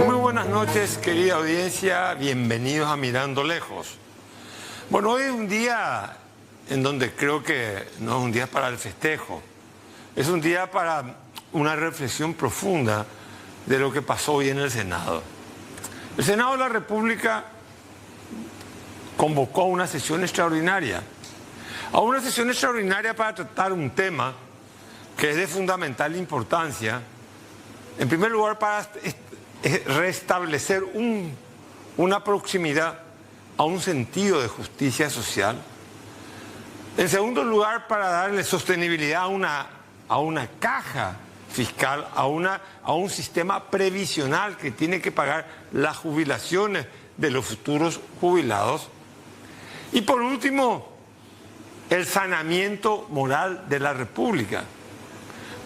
Muy buenas noches, querida audiencia, bienvenidos a Mirando Lejos. Bueno, hoy es un día en donde creo que no es un día para el festejo, es un día para una reflexión profunda de lo que pasó hoy en el Senado. El Senado de la República convocó a una sesión extraordinaria, para tratar un tema que es de fundamental importancia. En primer lugar, para restablecer una proximidad a un sentido de justicia social. En segundo lugar, para darle sostenibilidad a una caja fiscal, a un sistema previsional que tiene que pagar las jubilaciones de los futuros jubilados. Y por último, el saneamiento moral de la República,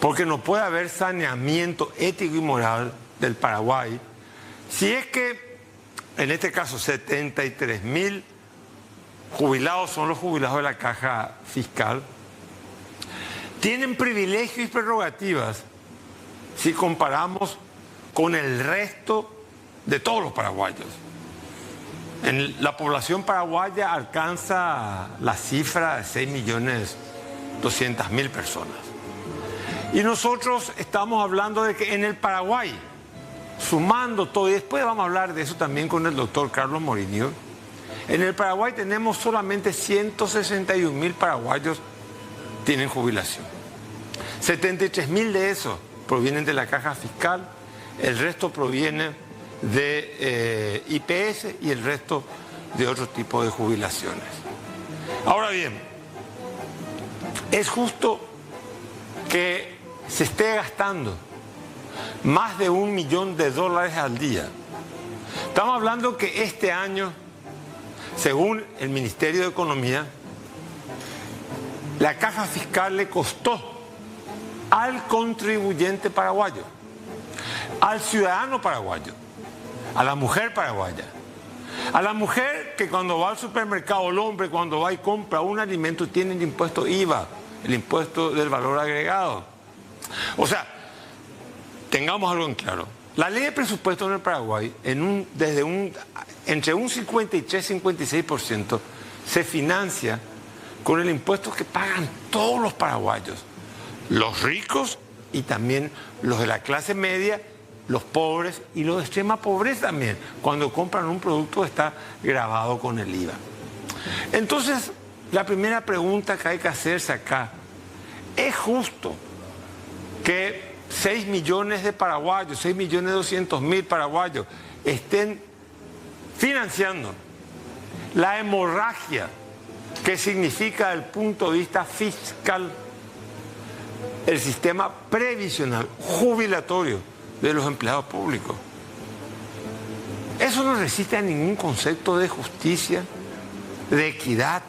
porque no puede haber saneamiento ético y moral del Paraguay si es que, en este caso, 73.000 jubilados son los jubilados de la caja fiscal, tienen privilegios y prerrogativas si comparamos con el resto de todos los paraguayos. La población paraguaya alcanza la cifra de 6.200.000 personas. Y nosotros estamos hablando de que en el Paraguay, sumando todo, y después vamos a hablar de eso también con el doctor Carlos Morinho, en el Paraguay tenemos solamente 161.000 paraguayos tienen jubilación. 73.000 de esos provienen de la caja fiscal, el resto proviene de IPS y el resto de otro tipo de jubilaciones. Ahora bien, es justo que se esté gastando más de $1 millón al día. Estamos hablando que este año, según el Ministerio de Economía, la caja fiscal le costó al contribuyente paraguayo, al ciudadano paraguayo, a la mujer paraguaya, a la mujer que cuando va al supermercado, el hombre cuando va y compra un alimento tiene el impuesto IVA, el impuesto del valor agregado. O sea, tengamos algo en claro. La ley de presupuesto en el Paraguay, entre un 53 y 56%, se financia con el impuesto que pagan todos los paraguayos, los ricos y también los de la clase media, los pobres y los de extrema pobreza también. Cuando compran un producto está grabado con el IVA. Entonces, la primera pregunta que hay que hacerse acá, ¿es justo que 6 millones de paraguayos, 6.200.000 paraguayos estén financiando la hemorragia que significa desde el punto de vista fiscal el sistema previsional, jubilatorio de los empleados públicos? Eso no resiste a ningún concepto de justicia, de equidad,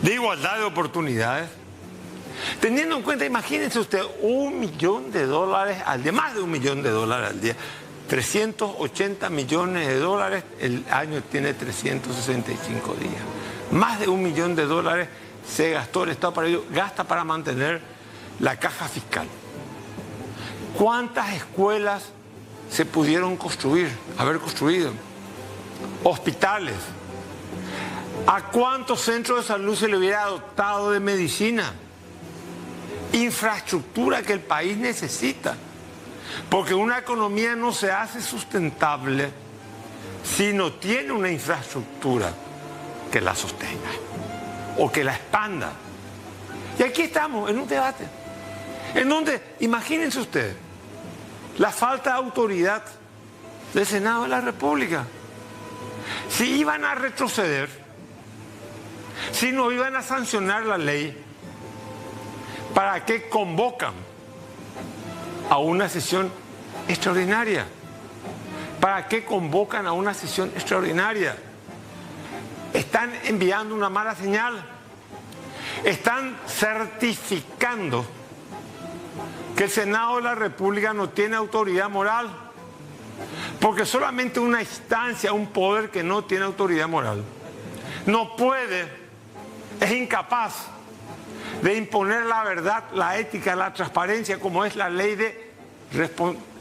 de igualdad de oportunidades. Teniendo en cuenta, imagínense usted, $1 millón al día, más de $1 millón al día, 380 millones de dólares, el año tiene 365 días. Más de $1 millón se gastó el Estado para ello, gasta para mantener la caja fiscal. ¿Cuántas escuelas se pudieron haber construido? Hospitales. ¿A cuántos centros de salud se le hubiera dotado de medicina? Infraestructura que el país necesita, porque una economía no se hace sustentable si no tiene una infraestructura que la sostenga o que la expanda. Y aquí estamos en un debate en donde, imagínense ustedes, la falta de autoridad del Senado de la República. Si iban a retroceder, si no iban a sancionar la ley, ¿para qué convocan a una sesión extraordinaria? ¿Para qué convocan a una sesión extraordinaria? Están enviando una mala señal. Están certificando que el Senado de la República no tiene autoridad moral, porque solamente una instancia, un poder que no tiene autoridad moral, no puede, es incapaz de imponer la verdad, la ética, la transparencia, como es la ley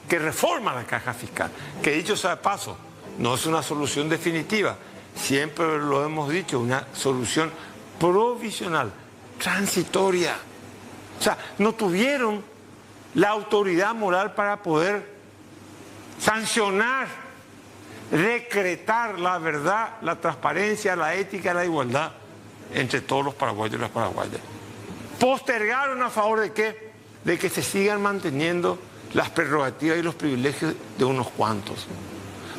que reforma la caja fiscal, que dicho sea de paso, no es una solución definitiva, siempre lo hemos dicho, una solución provisional, transitoria. O sea, no tuvieron la autoridad moral para poder sancionar, decretar la verdad, la transparencia, la ética, la igualdad entre todos los paraguayos y las paraguayas. Postergaron a favor de ¿qué? De que se sigan manteniendo las prerrogativas y los privilegios de unos cuantos.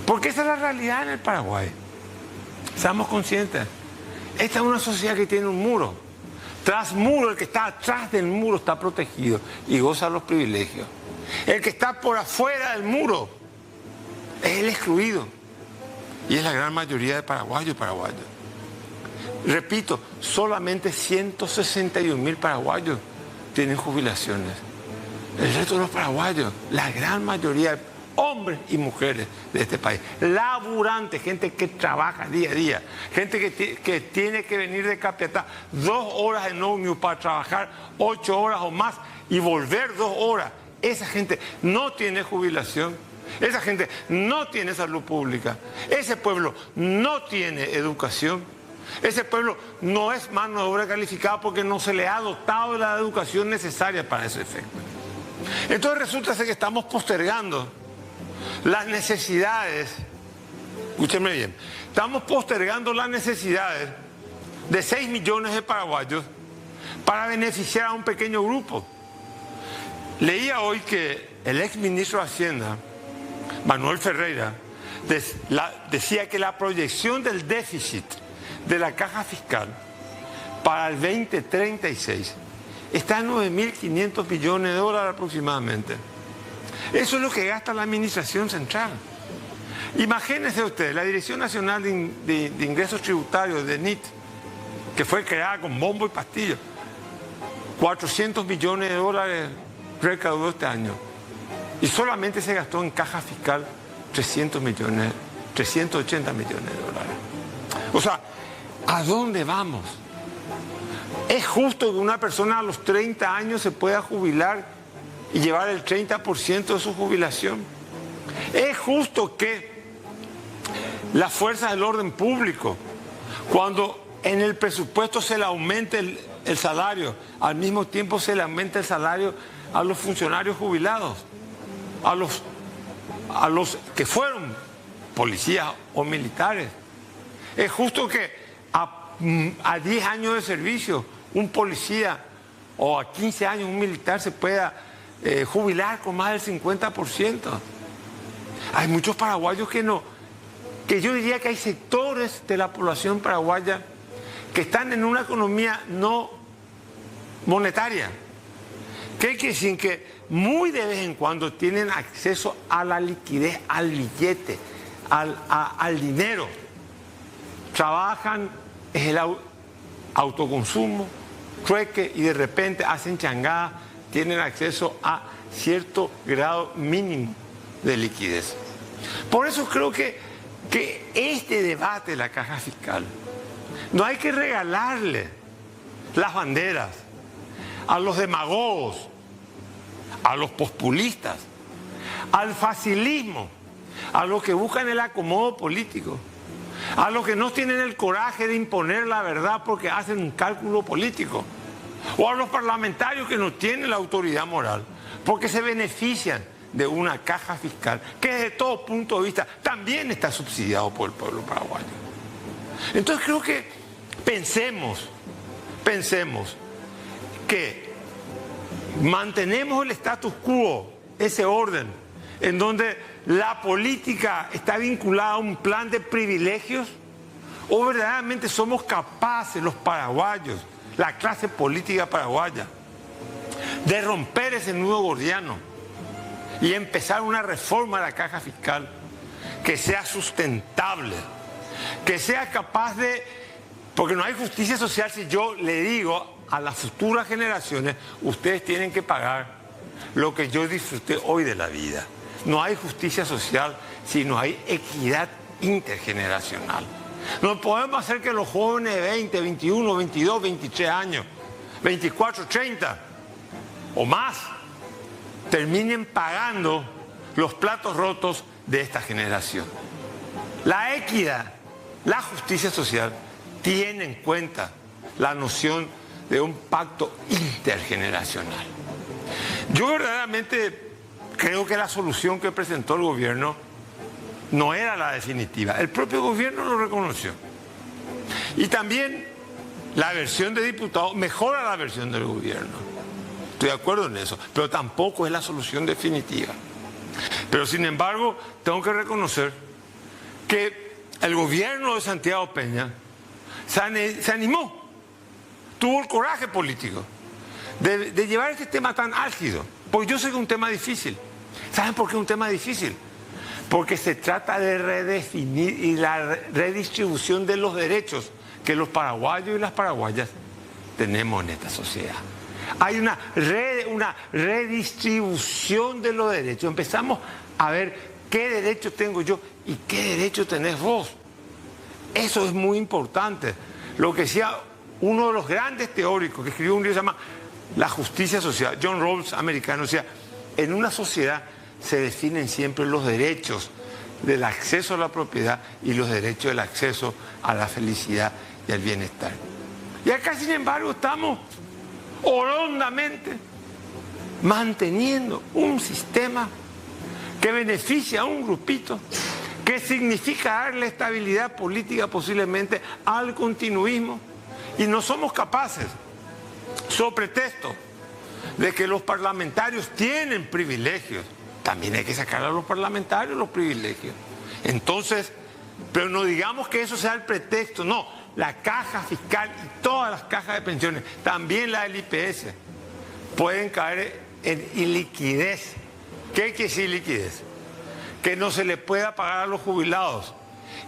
Porque esa es la realidad en el Paraguay. Seamos conscientes. Esta es una sociedad que tiene un muro. Tras muro, el que está atrás del muro está protegido y goza los privilegios. El que está por afuera del muro es el excluido. Y es la gran mayoría de paraguayos y paraguayas. Repito, solamente 161.000 paraguayos tienen jubilaciones. El resto de los paraguayos, la gran mayoría, hombres y mujeres de este país, laburantes, gente que trabaja día a día, gente que tiene que venir de Capiatá 2 horas en ómnibus para trabajar 8 horas o más y volver 2 horas. Esa gente no tiene jubilación, esa gente no tiene salud pública, ese pueblo no tiene educación. Ese pueblo no es mano de obra calificada porque no se le ha dotado de la educación necesaria para ese efecto. Entonces resulta ser que estamos postergando las necesidades, escúchenme bien, estamos postergando las necesidades de 6 millones de paraguayos para beneficiar a un pequeño grupo. Leía hoy que el ex ministro de Hacienda, Manuel Ferreira, decía que la proyección del déficit de la caja fiscal para el 2036 está en 9.500 millones de dólares aproximadamente. Eso es lo que gasta la administración central. Imagínense ustedes, la Dirección Nacional de Ingresos Tributarios, de NIT, que fue creada con bombo y pastillo, 400 millones de dólares recaudó este año. Y solamente se gastó en caja fiscal 380 millones de dólares. O sea, ¿a dónde vamos? ¿Es justo que una persona a los 30 años se pueda jubilar y llevar el 30% de su jubilación? ¿Es justo que las fuerzas del orden público, cuando en el presupuesto se le aumente el salario, al mismo tiempo se le aumente el salario a los funcionarios jubilados, a los que fueron policías o militares? ¿Es justo que a 10 años de servicio un policía o a 15 años un militar se pueda jubilar con más del 50%? Hay muchos paraguayos que no, que yo diría que hay sectores de la población paraguaya que están en una economía no monetaria, que sin que muy de vez en cuando tienen acceso a la liquidez, al billete, al dinero. Trabajan, es el autoconsumo, trueque, y de repente hacen changadas, tienen acceso a cierto grado mínimo de liquidez. Por eso creo que este debate de la caja fiscal, no hay que regalarle las banderas a los demagogos, a los populistas, al facilismo, a los que buscan el acomodo político, a los que no tienen el coraje de imponer la verdad porque hacen un cálculo político, o a los parlamentarios que no tienen la autoridad moral porque se benefician de una caja fiscal que desde todo punto de vista también está subsidiado por el pueblo paraguayo. Entonces creo que pensemos que mantenemos el status quo, ese orden, en donde la política está vinculada a un plan de privilegios, o verdaderamente somos capaces los paraguayos, la clase política paraguaya, de romper ese nudo gordiano y empezar una reforma de la caja fiscal que sea sustentable, que sea capaz de... Porque no hay justicia social si yo le digo a las futuras generaciones, ustedes tienen que pagar lo que yo disfruté hoy de la vida. No hay justicia social si no hay equidad intergeneracional. No podemos hacer que los jóvenes de 20, 21, 22, 23 años 24, 30 o más, terminen pagando los platos rotos de esta generación. La equidad, la justicia social, tiene en cuenta la noción de un pacto intergeneracional. Yo verdaderamente creo que la solución que presentó el gobierno no era la definitiva. El propio gobierno lo reconoció. Y también la versión de diputados mejora la versión del gobierno. Estoy de acuerdo en eso, pero tampoco es la solución definitiva. Pero sin embargo, tengo que reconocer que el gobierno de Santiago Peña se animó, tuvo el coraje político de llevar este tema tan álgido, porque yo sé que es un tema difícil. ¿Saben por qué es un tema difícil? Porque se trata de redefinir y la redistribución de los derechos que los paraguayos y las paraguayas tenemos en esta sociedad. Hay una redistribución de los derechos. Empezamos a ver qué derecho tengo yo y qué derecho tenés vos. Eso es muy importante. Lo que decía uno de los grandes teóricos que escribió un libro que se llama La justicia social, John Rawls, americano, decía, en una sociedad se definen siempre los derechos del acceso a la propiedad y los derechos del acceso a la felicidad y al bienestar. Y acá, sin embargo, estamos horrendamente manteniendo un sistema que beneficia a un grupito, que significa darle estabilidad política posiblemente al continuismo, y no somos capaces, sobre pretexto de que los parlamentarios tienen privilegios, también hay que sacar a los parlamentarios los privilegios. Entonces, pero no digamos que eso sea el pretexto, no. La caja fiscal y todas las cajas de pensiones, también la del IPS, pueden caer en iliquidez. ¿Qué quiere decir liquidez? Que no se le pueda pagar a los jubilados.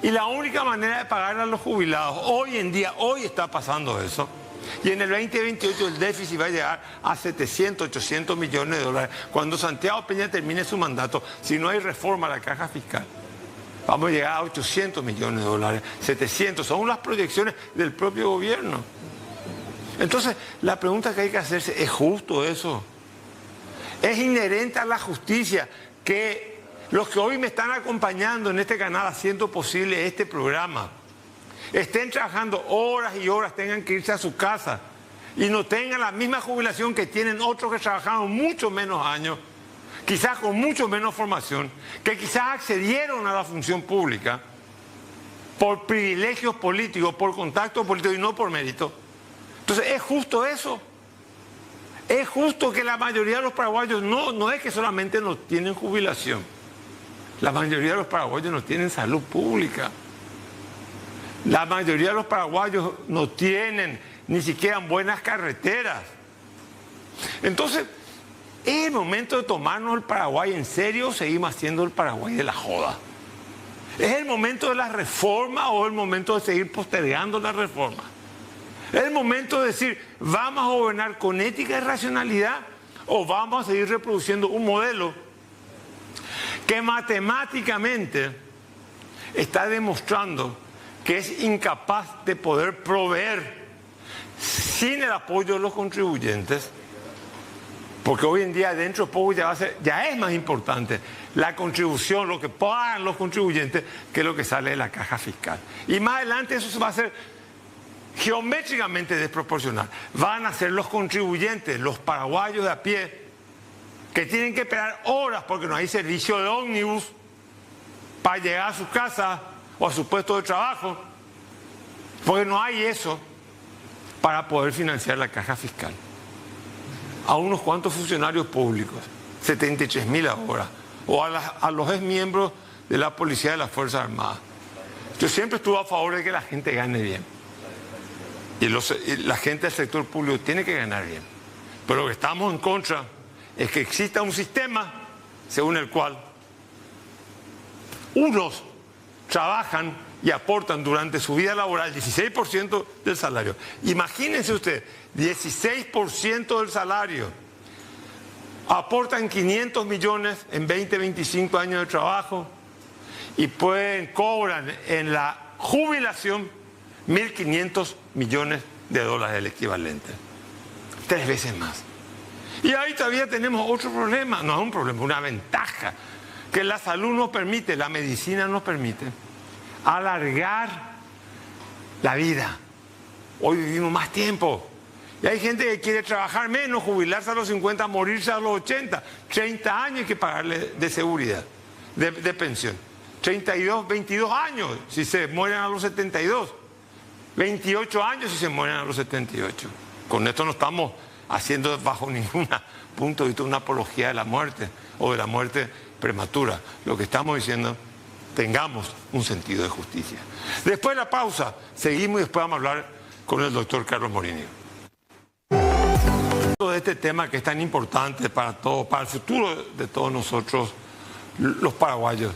Y la única manera de pagar a los jubilados, hoy en día, hoy está pasando eso, y en el 2028 el déficit va a llegar a 700, 800 millones de dólares. Cuando Santiago Peña termine su mandato, si no hay reforma a la caja fiscal, vamos a llegar a 800 millones de dólares, 700, son las proyecciones del propio gobierno. Entonces, la pregunta que hay que hacerse, ¿es justo eso? Es inherente a la justicia que los que hoy me están acompañando en este canal haciendo posible este programa estén trabajando horas y horas, tengan que irse a su casa y no tengan la misma jubilación que tienen otros que trabajaron mucho menos años, quizás con mucho menos formación, que quizás accedieron a la función pública por privilegios políticos, por contacto político y no por mérito. Entonces, ¿es justo eso? Es justo que la mayoría de los paraguayos no es que solamente no tienen jubilación, la mayoría de los paraguayos no tienen salud pública, la mayoría de los paraguayos no tienen ni siquiera buenas carreteras. Entonces, ¿es el momento de tomarnos el Paraguay en serio o seguimos haciendo el Paraguay de la joda? ¿Es el momento de la reforma o es el momento de seguir postergando la reforma? ¿Es el momento de decir, vamos a gobernar con ética y racionalidad o vamos a seguir reproduciendo un modelo que matemáticamente está demostrando que es incapaz de poder proveer sin el apoyo de los contribuyentes? Porque hoy en día dentro de poco ya es más importante la contribución, lo que pagan los contribuyentes, que lo que sale de la caja fiscal. Y más adelante eso se va a hacer geométricamente desproporcional. Van a ser los contribuyentes, los paraguayos de a pie, que tienen que esperar horas porque no hay servicio de ómnibus para llegar a su casa o a su puesto de trabajo, porque no hay eso para poder financiar la caja fiscal. A unos cuantos funcionarios públicos, 73.000 ahora, o a los ex miembros de la Policía de las Fuerzas Armadas. Yo siempre estuve a favor de que la gente gane bien. Y la gente del sector público tiene que ganar bien. Pero lo que estamos en contra es que exista un sistema según el cual unos trabajan y aportan durante su vida laboral 16% del salario. Imagínense usted, 16% del salario. Aportan 500 millones en 20, 25 años de trabajo y cobran en la jubilación 1.500 millones de dólares el equivalente. 3 veces más. Y ahí todavía tenemos otro problema, no es un problema, una ventaja, que la salud nos permite, la medicina nos permite alargar la vida. Hoy vivimos más tiempo. Y hay gente que quiere trabajar menos, jubilarse a los 50, morirse a los 80. 30 años hay que pagarle de seguridad, de pensión. 32, 22 años si se mueren a los 72. 28 años si se mueren a los 78. Con esto no estamos haciendo bajo ningún punto de vista una apología de la muerte o de la muerte prematura. Lo que estamos diciendo, tengamos un sentido de justicia. Después de la pausa, seguimos y después vamos a hablar con el doctor Carlos Morini. De este tema que es tan importante para todos, para el futuro de todos nosotros, los paraguayos.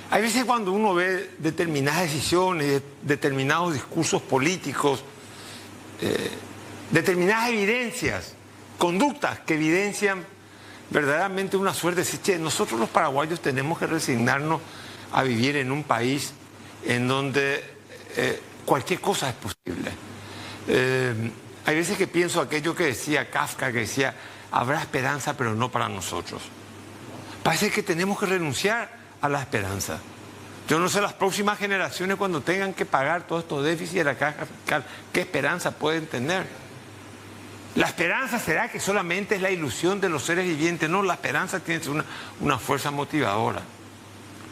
Hay veces cuando uno ve determinadas decisiones, determinados discursos políticos, determinadas evidencias, conductas que evidencian verdaderamente una suerte de decir, che, nosotros los paraguayos tenemos que resignarnos a vivir en un país en donde cualquier cosa es posible. Hay veces que pienso aquello que decía Kafka, que decía, habrá esperanza pero no para nosotros. Parece que tenemos que renunciar a la esperanza. Yo no sé las próximas generaciones cuando tengan que pagar todos estos déficits de la caja fiscal, ¿qué esperanza pueden tener? La esperanza será que solamente es la ilusión de los seres vivientes. No, la esperanza tiene una fuerza motivadora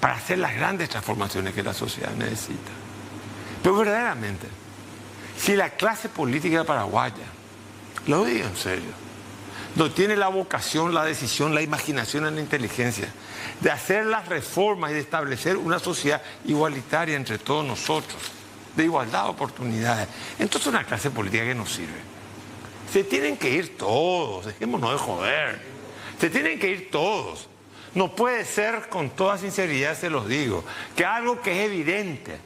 para hacer las grandes transformaciones que la sociedad necesita. Pero verdaderamente, si la clase política paraguaya, lo digo en serio, no tiene la vocación, la decisión, la imaginación y la inteligencia de hacer las reformas y de establecer una sociedad igualitaria entre todos nosotros, de igualdad de oportunidades, entonces una clase política que nos sirve. Se tienen que ir todos, dejémonos de joder, se tienen que ir todos. No puede ser, con toda sinceridad se los digo, que algo que es evidente,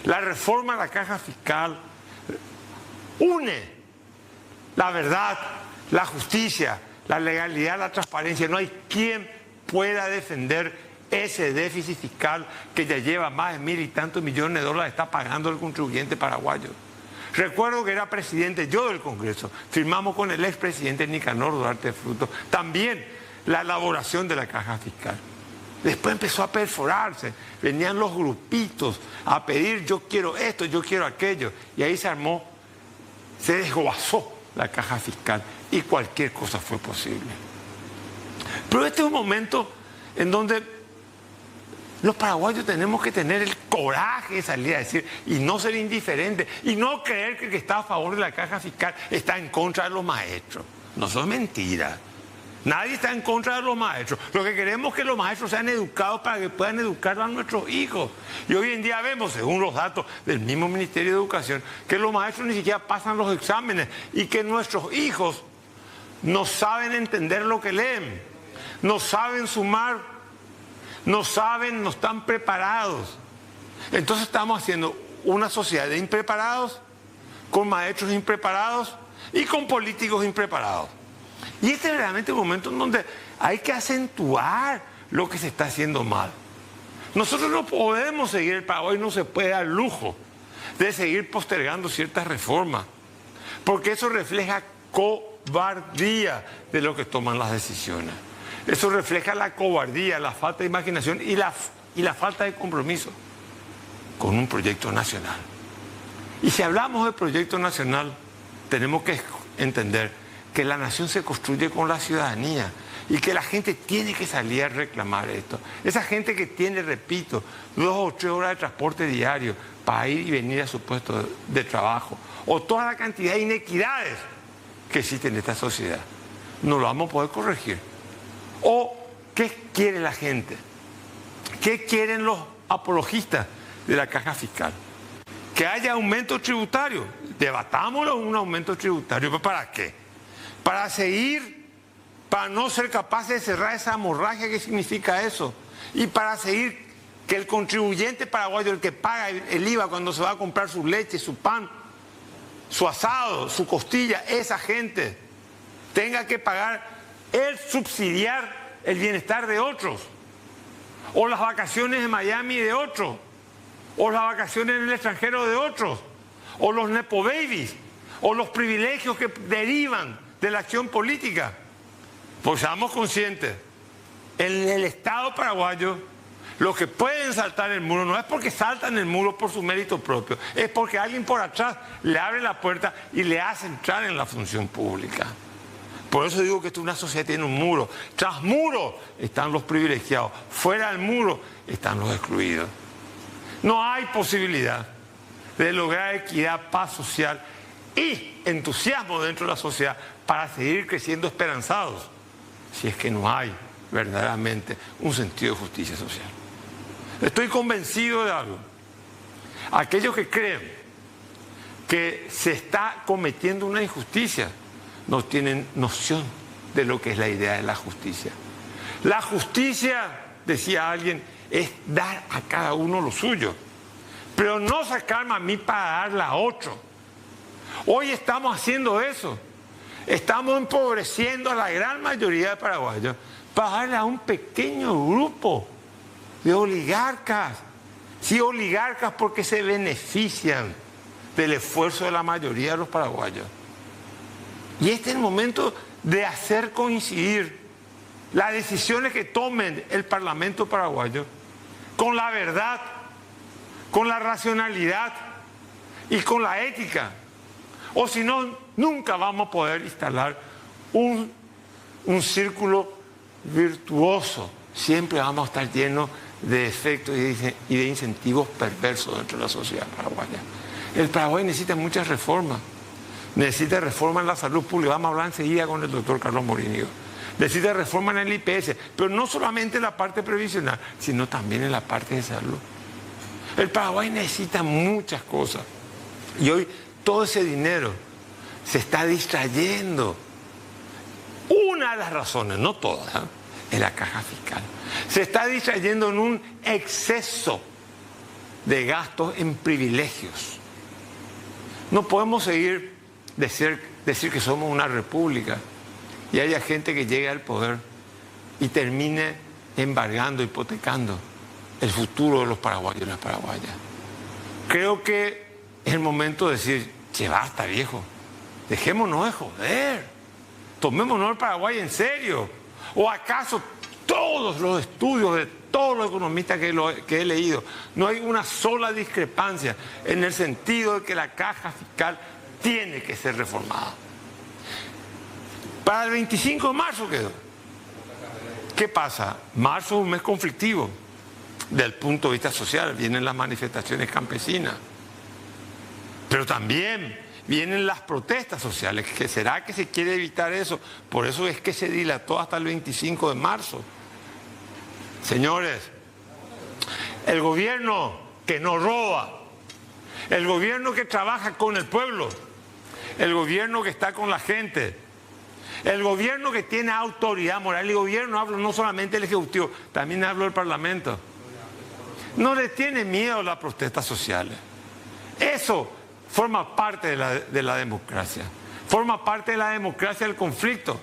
la reforma de la caja fiscal une la verdad, la justicia, la legalidad, la transparencia. No hay quien pueda defender ese déficit fiscal que ya lleva más de 1.000 y tantos millones de dólares, está pagando el contribuyente paraguayo. Recuerdo que era presidente yo del Congreso, firmamos con el expresidente Nicanor Duarte Frutos también la elaboración de la caja fiscal. Después empezó a perforarse, venían los grupitos a pedir yo quiero esto, yo quiero aquello, y ahí se armó, se desguazó la caja fiscal y cualquier cosa fue posible. Pero este es un momento en donde los paraguayos tenemos que tener el coraje de salir a decir y no ser indiferentes y no creer que el que está a favor de la caja fiscal está en contra de los maestros. No, eso es mentira. Nadie está en contra de los maestros. Lo que queremos es que los maestros sean educados para que puedan educar a nuestros hijos. Y hoy en día vemos, según los datos del mismo Ministerio de Educación, que los maestros ni siquiera pasan los exámenes y que nuestros hijos no saben entender lo que leen, no saben sumar, no están preparados. Entonces estamos haciendo una sociedad de impreparados, con maestros impreparados y con políticos impreparados. Y este es realmente un momento en donde hay que acentuar lo que se está haciendo mal. Nosotros no podemos seguir, el Paraguay no se puede dar lujo de seguir postergando ciertas reformas, porque eso refleja cobardía de lo que toman las decisiones. Eso refleja la cobardía, la falta de imaginación y la falta de compromiso con un proyecto nacional. Y si hablamos de proyecto nacional, tenemos que entender que la nación se construye con la ciudadanía y que la gente tiene que salir a reclamar esto. Esa gente que tiene, repito, 2 o 3 horas de transporte diario para ir y venir a su puesto de trabajo, o toda la cantidad de inequidades que existen en esta sociedad, no lo vamos a poder corregir. ¿O qué quiere la gente? ¿Qué quieren los apologistas de la caja fiscal? Que haya aumento tributario. Debatámoslo, un aumento tributario. ¿Pero para qué? Para seguir, para no ser capaces de cerrar esa hemorragia que significa eso. Y para seguir que el contribuyente paraguayo, el que paga el IVA cuando se va a comprar su leche, su pan, su asado, su costilla, esa gente tenga que pagar el subsidiar el bienestar de otros. O las vacaciones en Miami de otros. O las vacaciones en el extranjero de otros. O los nepo babies. O los privilegios que derivan de la acción política. Pues seamos conscientes, en el Estado paraguayo, los que pueden saltar el muro no es porque saltan el muro por su mérito propio, es porque alguien por atrás le abre la puerta y le hace entrar en la función pública. Por eso digo que una sociedad tiene un muro. Tras muro están los privilegiados, fuera del muro están los excluidos. No hay posibilidad de lograr equidad, paz social y entusiasmo dentro de la sociedad para seguir creciendo esperanzados, si es que no hay verdaderamente un sentido de justicia social. Estoy convencido de algo. Aquellos que creen que se está cometiendo una injusticia no tienen noción de lo que es la idea de la justicia. La justicia, decía alguien, es dar a cada uno lo suyo, pero no sacarme a mí para darle a otro. Hoy estamos haciendo eso. Estamos empobreciendo a la gran mayoría de paraguayos para darle a un pequeño grupo de oligarcas. Sí, oligarcas porque se benefician del esfuerzo de la mayoría de los paraguayos. Y este es el momento de hacer coincidir las decisiones que tomen el Parlamento paraguayo con la verdad, con la racionalidad y con la ética. O si no, nunca vamos a poder instalar un círculo virtuoso. Siempre vamos a estar llenos de efectos y de incentivos perversos dentro de la sociedad paraguaya. El Paraguay necesita muchas reformas. Necesita reforma en la salud pública. Vamos a hablar enseguida con el doctor Carlos Morínigo. Necesita reforma en el IPS, pero no solamente en la parte previsional, sino también en la parte de salud. El Paraguay necesita muchas cosas. Y hoy todo ese dinero se está distrayendo. Una de las razones, no todas, es la caja fiscal. Se está distrayendo en un exceso de gastos en privilegios. No podemos seguir decir que somos una república y haya gente que llegue al poder y termine embargando, hipotecando el futuro de los paraguayos y las paraguayas. Creo que es el momento de decir, che, basta, viejo, dejémonos de joder, tomémonos el Paraguay en serio. ¿O acaso todos los estudios de todos los economistas que he leído, no hay una sola discrepancia en el sentido de que la caja fiscal tiene que ser reformada? Para el 25 de marzo quedó. ¿Qué pasa? Marzo es un mes conflictivo del punto de vista social. Vienen las manifestaciones campesinas, pero también vienen las protestas sociales. ¿Que será que se quiere evitar eso? Por eso es que se dilató hasta el 25 de marzo. Señores, el gobierno que no roba, el gobierno que trabaja con el pueblo, el gobierno que está con la gente, el gobierno que tiene autoridad moral, y gobierno hablo no solamente del Ejecutivo, también hablo del Parlamento, no le tiene miedo a las protestas sociales. Eso forma parte de la democracia, forma parte de la democracia del conflicto.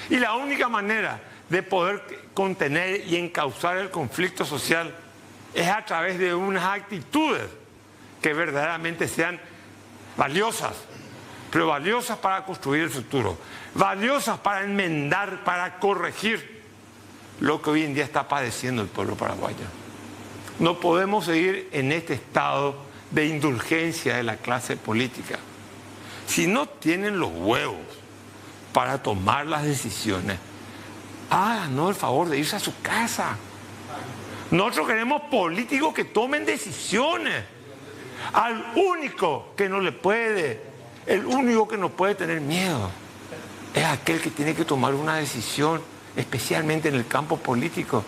Y la única manera de poder contener y encauzar el conflicto social es a través de unas actitudes que verdaderamente sean valiosas, pero valiosas para construir el futuro, valiosas para enmendar, para corregir lo que hoy en día está padeciendo el pueblo paraguayo. No podemos seguir en este estado de indulgencia de la clase política. Si no tienen los huevos para tomar las decisiones, háganos el favor de irse a su casa. Nosotros queremos políticos que tomen decisiones. Al único que no le puede, el único que no puede tener miedo, es aquel que tiene que tomar una decisión, especialmente en el campo político,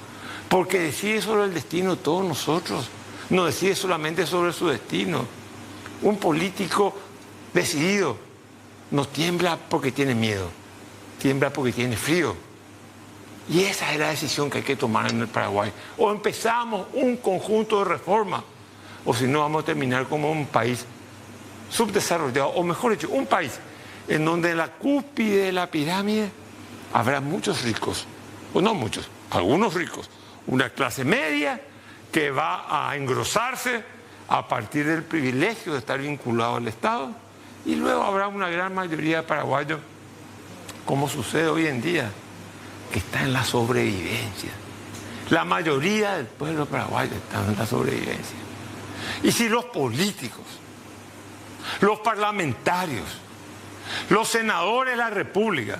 porque decide sobre el destino de todos nosotros, no decide solamente sobre su destino. Un político decidido no tiembla porque tiene miedo, tiembla porque tiene frío. Y esa es la decisión que hay que tomar en el Paraguay. O empezamos un conjunto de reformas, o si no vamos a terminar como un país subdesarrollado, o mejor dicho, un país en donde en la cúspide de la pirámide habrá muchos ricos, o no muchos, algunos ricos, una clase media que va a engrosarse a partir del privilegio de estar vinculado al Estado, y luego habrá una gran mayoría de paraguayos como sucede hoy en día, que está en la sobrevivencia. La mayoría del pueblo paraguayo está en la sobrevivencia. Y si los políticos, los parlamentarios, los senadores de la República